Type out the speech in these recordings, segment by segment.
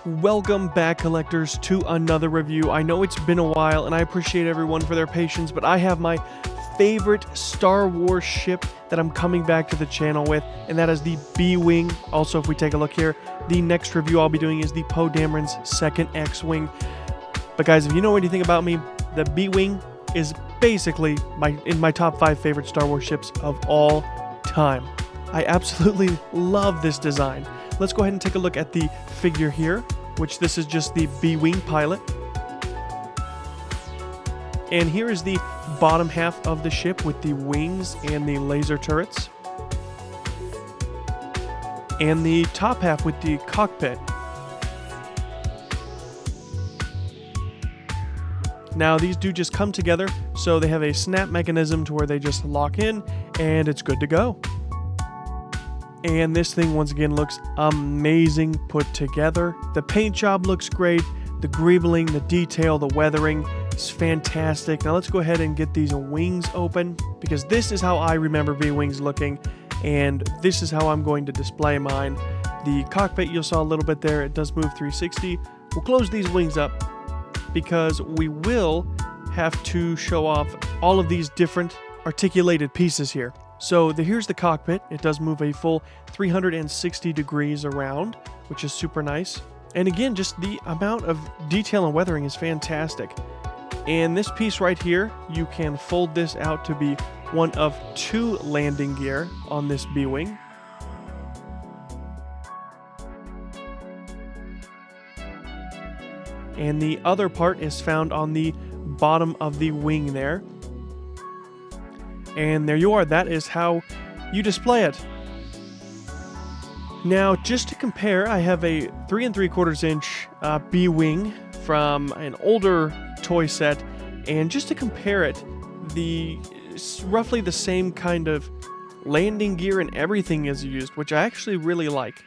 Welcome back, collectors, to another review. I know it's been a while, and I appreciate everyone for their patience, but I have my favorite Star Wars ship that I'm coming back to the channel with, and that is the B-Wing. Also, if we take a look here, the next review I'll be doing is the Poe Dameron's second X-Wing. But guys, if you know anything about me, the B-Wing is basically in my top 5 favorite Star Wars ships of all time. I absolutely love this design. Let's go ahead and take a look at the figure here, which this is just the B-Wing pilot. And here is the bottom half of the ship with the wings and the laser turrets. And the top half with the cockpit. Now these do just come together, so they have a snap mechanism to where they just lock in and it's good to go. And this thing once again looks amazing put together. The paint job looks great, the greebling, the detail, the weathering is fantastic. Now let's go ahead and get these wings open, because this is how I remember B-Wings looking, and this is how I'm going to display mine. The cockpit you saw a little bit there, it does move 360. We'll close these wings up because we will have to show off all of these different articulated pieces here. So here's the cockpit. It does move a full 360 degrees around, which is super nice. And again, just the amount of detail and weathering is fantastic. And this piece right here, you can fold this out to be one of 2 landing gear on this B-Wing. And the other part is found on the bottom of the wing there. And there you are. That is how you display it. Now, just to compare, I have a 3 3/4 inch B-Wing from an older toy set, and just to compare it, roughly the same kind of landing gear and everything is used, which I actually really like.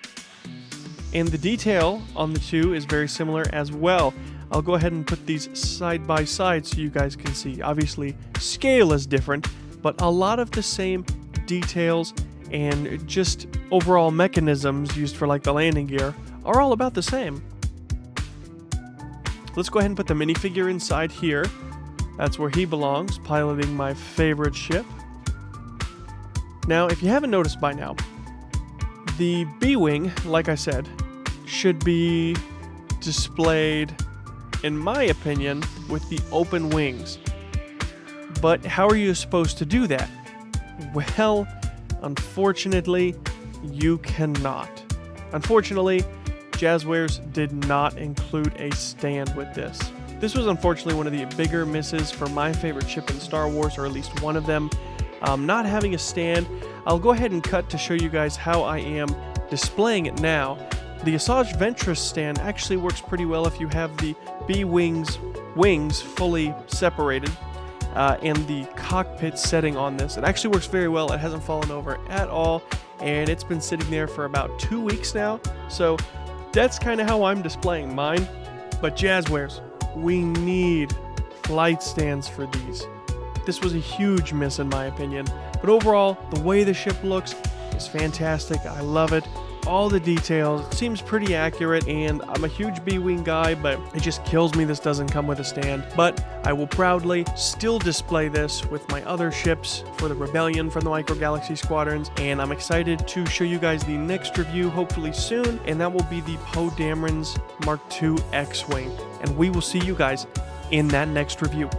And the detail on the two is very similar as well. I'll go ahead and put these side by side so you guys can see. Obviously, scale is different, but a lot of the same details and just overall mechanisms used for like the landing gear are all about the same. Let's go ahead and put the minifigure inside here. That's where he belongs, piloting my favorite ship. Now, if you haven't noticed by now, the B-Wing, like I said, should be displayed, in my opinion, with the open wings. But how are you supposed to do that? Well, unfortunately, you cannot. Unfortunately, Jazwares did not include a stand with this. This was unfortunately one of the bigger misses for my favorite ship in Star Wars, or at least one of them. Not having a stand. I'll go ahead and cut to show you guys how I am displaying it now. The Asajj Ventress stand actually works pretty well if you have the B-Wing's wings fully separated. And the cockpit setting on this. It actually works very well. It hasn't fallen over at all, and it's been sitting there for about 2 weeks now. So that's kind of how I'm displaying mine. But Jazwares, we need flight stands for these. This was a huge miss in my opinion. But overall, the way the ship looks is fantastic. I love it. All the details, it seems pretty accurate, and I'm a huge B-Wing guy, but it just kills me this doesn't come with a stand. But I will proudly still display this with my other ships for the Rebellion from the Micro Galaxy Squadrons, and I'm excited to show you guys the next review hopefully soon, and that will be the Poe Dameron's Mark II X-Wing, and we will see you guys in that next review.